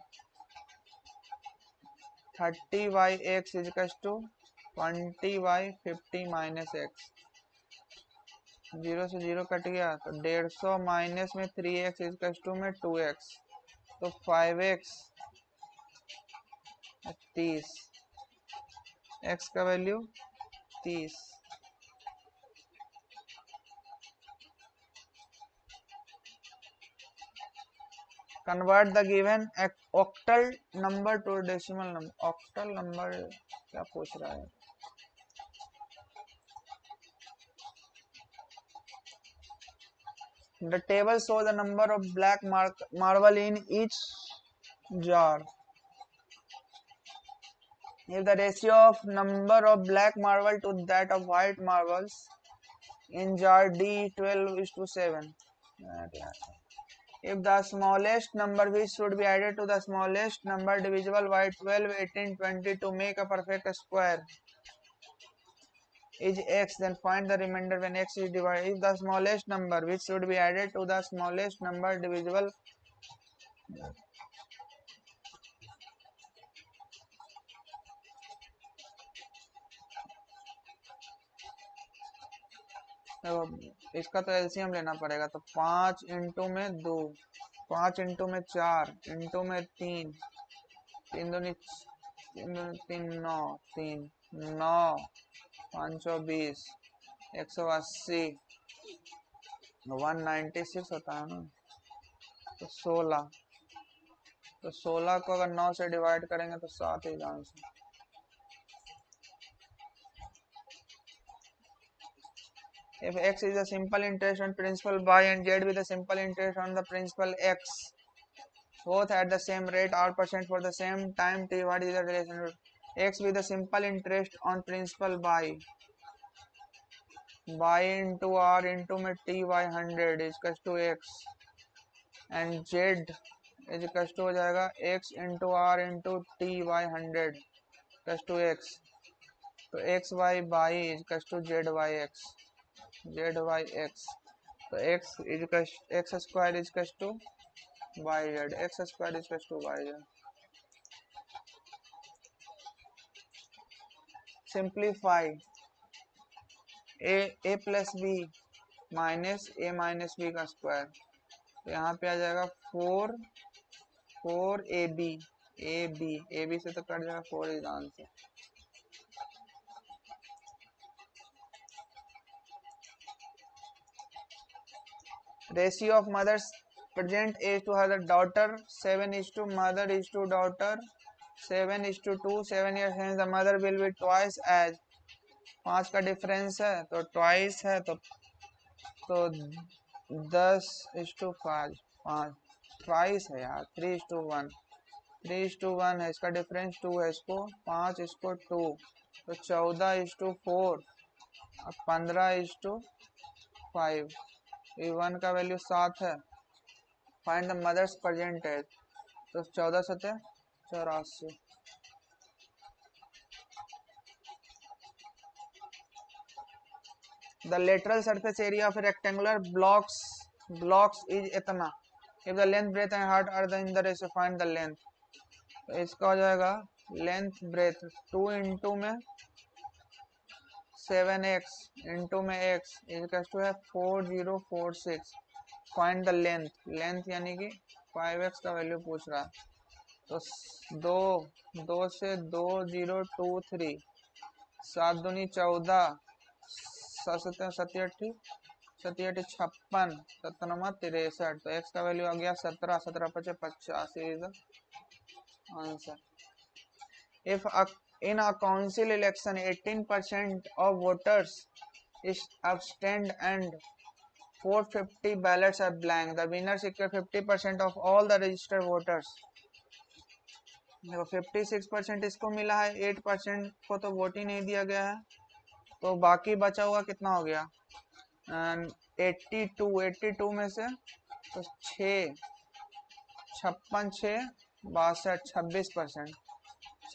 30 by x is equals to 20 by 50 minus x. 0 से 0 cut गया, तो 150 minus में 3x is to में 2x, तो 5x 30, x का value 30। Convert the given octal number two decimal number. Octal number क्या पूछ रहा है? The table shows the number of black marble in each jar. If the ratio of number of black marble to that of white marbles in jar D 12:7. If the smallest number which should be added to the smallest number divisible by 12, 18, 20 to make a perfect square is x, then find the remainder when x is divided. If the smallest number which should be added to the smallest number divisible इसका तो LCM लेना पड़ेगा, तो 5 into में 2, 5 into में 4 into में 3, 3 दूनी 3, 9, 3, 9, 520, 180, 196 होता है ना, तो 16, तो 16 को अगर 9 से डिवाइड करेंगे तो 7 ही answer. If x is a simple interest on principal y and z with a simple interest on the principal x, both at the same rate r% for the same time t, what is the relation? X with a simple interest on principal y into r into में t by 100 is equals to x, and z is equals to हो जाएगा x into r into t by 100 equals to x, तो x by y is equals to z by x, z by x, तो x is x square is equals to yz, x square is equals to yz. Simplify a plus b minus a minus b का square, तो यहाँ पे आ जाएगा 4ab, ab से तो cut जाएगा 4 is answer. Ratio of mother's present age to her daughter 7:2, mother is to daughter 7:2, 7 years hence the mother will be twice as, 5 का difference है तो ट्वाइस है, तो 10:5, 5 ट्वाइस है यार, 3:1, 3:1 है, इसका डिफरेंस 2 है, इसको 5 इसको 2, तो 14:4 और 15:5। 1 का वैल्यू 7 है। Find the mother's present age. तो 14×7 = 84। The lateral surface area of rectangular blocks is इतना। If the length, breadth and height are in the ratio, find the length। तो इसका हो जाएगा लेंथ ब्रेथ 2 इंटू में 7x इंटू में x equal to है 4046। Find the length. Length यानी कि 5x का वैल्यू पूछ रहा है। तो 2 से 2023 7 दूनी 14 57 56 57 तो x का वैल्यू आ गया 17 17 × 50 is the answer. If in a council election 18% of voters is abstained and 450 ballots are blank, the winner secure 50% of all the registered voters। देखो 56% इसको मिला है, 8% को तो वोट ही नहीं दिया गया है, तो बाकी बचा हुआ कितना हो गया 82 में से तो 6 56 6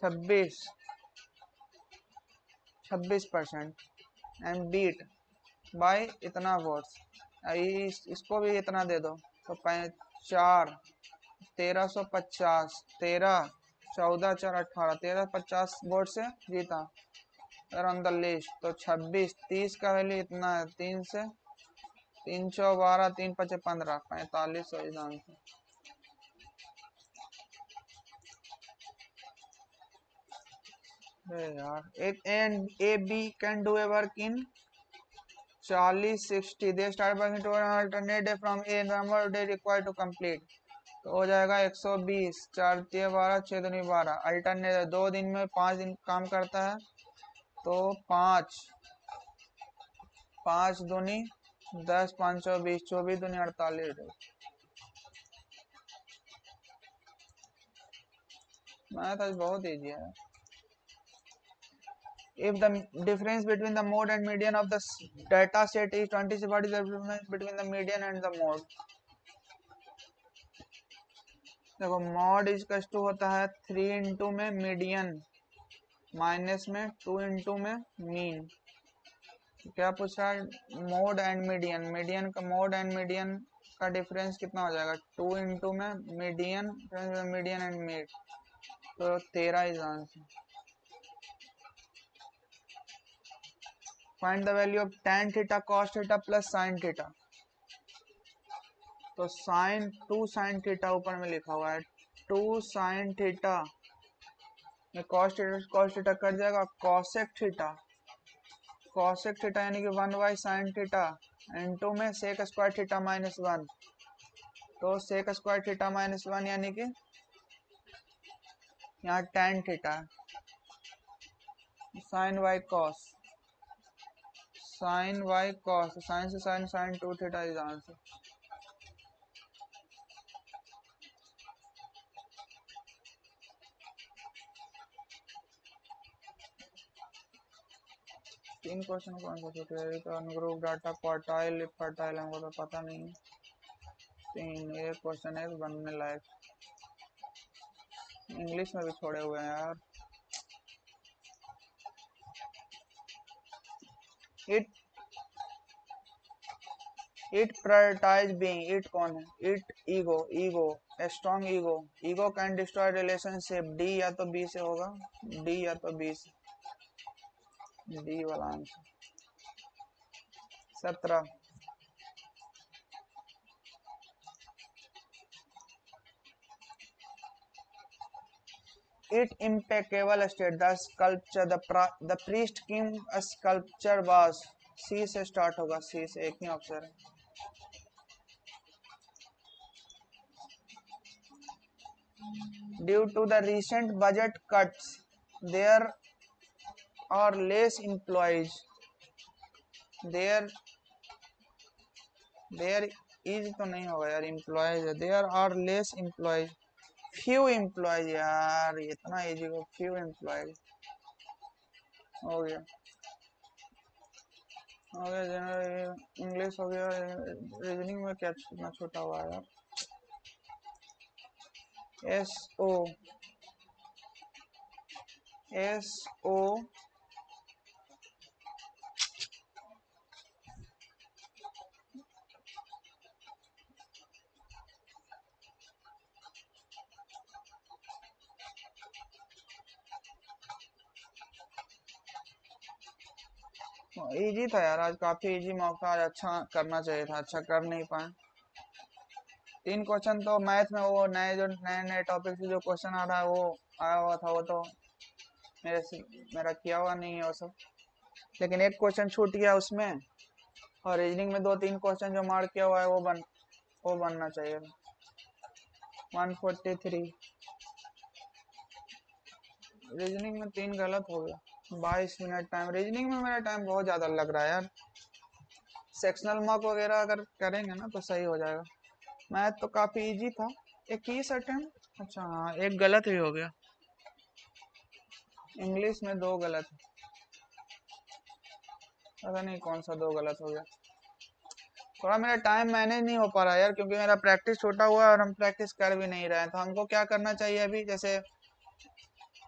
62 26% एंड बीट बाय इतना वोट्स। इसको भी इतना दे दो तो 4 1350 13 14 4 18 1350 वोट से जीता ऑन द लिस्ट। तो 26 30 का वैल्यू इतना है 3 से 3 4 12 3 5 15 45 आंसर। यार एक A B can do a work in 40-60। They start working to alternate day from a number day required to complete. तो हो जाएगा 120 4 3 12 6 दूनी 12। अल्टरनेट 2 दिन में 5 दिन काम करता है तो 5 दूनी 10 5 20 24 दूनी 48। मैथ आज बहुत इजी है। If the difference between the mode and median of the data set is 20, what is the difference between the median and the mode? देखो मॉड इक्वल टू होता है 3 इंटू में मीडियन माइनस में 2 into में mean. क्या पूछ रहा है मोड एंड मीडियन। मीडियन का मोड एंड मीडियन का डिफरेंस कितना हो जाएगा 2 इंटू में मीडियन एंड मीड तो 13 is answer. Find the value of tan theta cos theta plus sin theta. तो2 sin थीटा ऊपर में लिखा हुआ है 2 sin थीटा में cos थीटा कट जाएगा cosec थीटा यानी कि 1/sin थीटा इनटू में sec स्क्वायर थीटा -1। तो sec स्क्वायर थीटा -1 यानी कि यहाँ tan theta sin y cos sin y cos sin से sin 2 थीटा इज आंसर। तीन क्वेश्चन कौन सा छोटे है तो अनग्रुप डाटा क्वार्टाइल फर्टाइल हमको तो पता नहीं। तीन एक क्वेश्चन है बनने लायक। इंग्लिश में भी छोड़े हुए हैं यार। It prioritise being. इट कौन है it ego strong ego can destroy relationship. D या तो बी से होगा डी या तो बी से डी वाला answer. 17 it impeccable state the sculpture the priest king sculpture was। सी से स्टार्ट होगा सी से एक ही ऑप्शन है। Due to the recent budget cuts, there are less employees. There is तो नहीं होगा यार employees है। There are less employees. Few employees यार इतना easy को few employees। हो गया, हो गया जनरल इंग्लिश हो गया। रीजनिंग में क्या इतना छोटा हुआ है यार। S O S O easy था यार, आज काफी इजी मौका, आज अच्छा करना चाहिए था, अच्छा कर नहीं पाए। 3 क्वेश्चन तो मैथ में वो नए जो नए नए टॉपिक से जो क्वेश्चन आ रहा है वो आया हुआ था, वो तो मेरे से मेरा किया हुआ नहीं है वो सब। लेकिन एक क्वेश्चन छूट गया उसमें, और रीजनिंग में 2-3 क्वेश्चन जो मार्क किया हुआ है वो बनना चाहिए। 143। रीजनिंग में 3 गलत हो गया। 22 मिनट टाइम, रीजनिंग में मेरा टाइम बहुत ज्यादा लग रहा है यार। सेक्शनल मार्क वगैरह अगर करेंगे ना तो सही हो जाएगा। मैथ तो काफी इजी था। 21 अटेम्प्ट, अच्छा हाँ एक गलत ही हो गया। इंग्लिश में 2 गलत, पता नहीं कौन सा 2 गलत हो गया। थोड़ा मेरा टाइम मैनेज नहीं हो पा रहा है यार, क्योंकि मेरा प्रैक्टिस छोटा हुआ है और हम प्रैक्टिस कर भी नहीं रहे हैं। तो हमको क्या करना चाहिए अभी, जैसे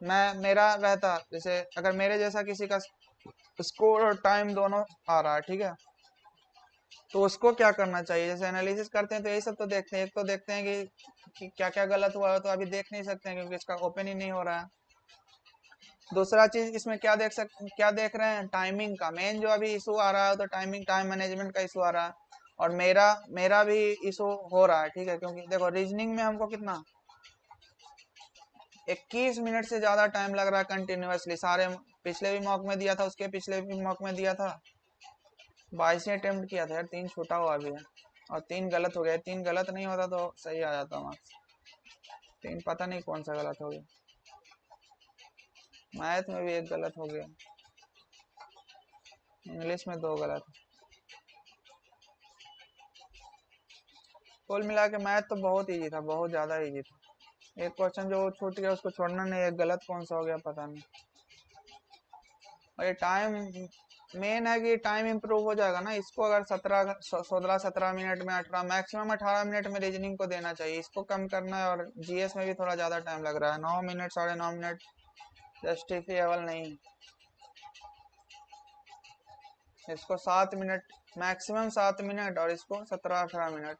मेरा रहता, जैसे अगर मेरे जैसा किसी का स्कोर और टाइम दोनों आ रहा है, ठीक है, तो उसको क्या करना चाहिए। जैसे एनालिसिस करते हैं तो यही सब तो देखते हैं। एक तो देखते हैं कि क्या क्या गलत हुआ है, तो अभी देख नहीं सकते हैं क्योंकि इसका ओपन ही नहीं हो रहा है। दूसरा चीज इसमें क्या देख रहे हैं, टाइमिंग का। मेन जो अभी इशू आ रहा है तो टाइम मैनेजमेंट का इशू आ रहा है, और मेरा भी इशू हो रहा है, ठीक है। क्योंकि देखो रीजनिंग में हमको कितना 21 मिनट से ज्यादा टाइम लग रहा है कंटिन्यूअसली। सारे पिछले भी मॉक में दिया था, उसके पिछले भी मॉक में दिया था। 22 अटेम्प्ट किया था यार, 3 छूटा हुआ भी है और 3 गलत हो गया। 3 गलत नहीं होता तो सही आ जाता मार्क्स। 3 पता नहीं कौन सा गलत हो गया। मैथ में भी 1 गलत हो गया, इंग्लिश में 2 गलत। कुल मिला के मैथ तो बहुत इजी था, बहुत ज्यादा इजी था। एक क्वेश्चन जो छूट गया उसको छोड़ना नहीं, एक गलत कौन सा हो गया पता नहीं। और ये टाइम मेन है कि टाइम इम्प्रूव हो जाएगा ना। इसको अगर 16-17 मिनट में 18, मैक्सिमम 18 मिनट में रीजनिंग को देना चाहिए, इसको कम करना है। और जीएस में भी थोड़ा ज्यादा टाइम लग रहा है, 9 मिनट 9.5 मिनट जस्टिफिएबल नहीं। इसको 7 मिनट, मैक्सिमम 7 मिनट, और इसको 17-18 मिनट।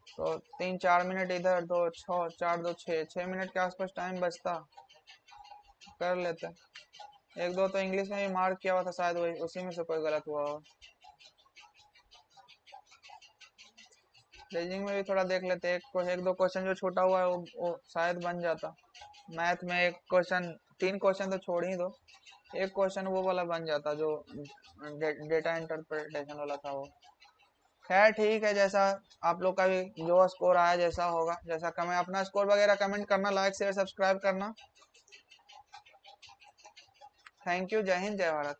तो 3-4 मिनट इधर, 6 4 2 6 मिनट के आसपास टाइम बचता, कर लेते। 1-2 तो इंग्लिश में भी मार्क किया हुआ था, शायद वही उसी में से कोई गलत हुआ हो। रीजनिंग में भी थोड़ा देख लेते, 1-2 क्वेश्चन जो छोटा हुआ है वो शायद बन जाता। मैथ में 1 क्वेश्चन, 3 क्वेश्चन तो छोड़ ही दो, 1 क्वेश्चन वो वाला बन जाता जो डेटा इंटरप्रिटेशन वाला था वो। खैर ठीक है, जैसा आप लोग का भी जो स्कोर आया जैसा होगा, जैसा कमेंट, अपना स्कोर वगैरह कमेंट करना, लाइक शेयर सब्सक्राइब करना। थैंक यू, जय हिंद जय भारत।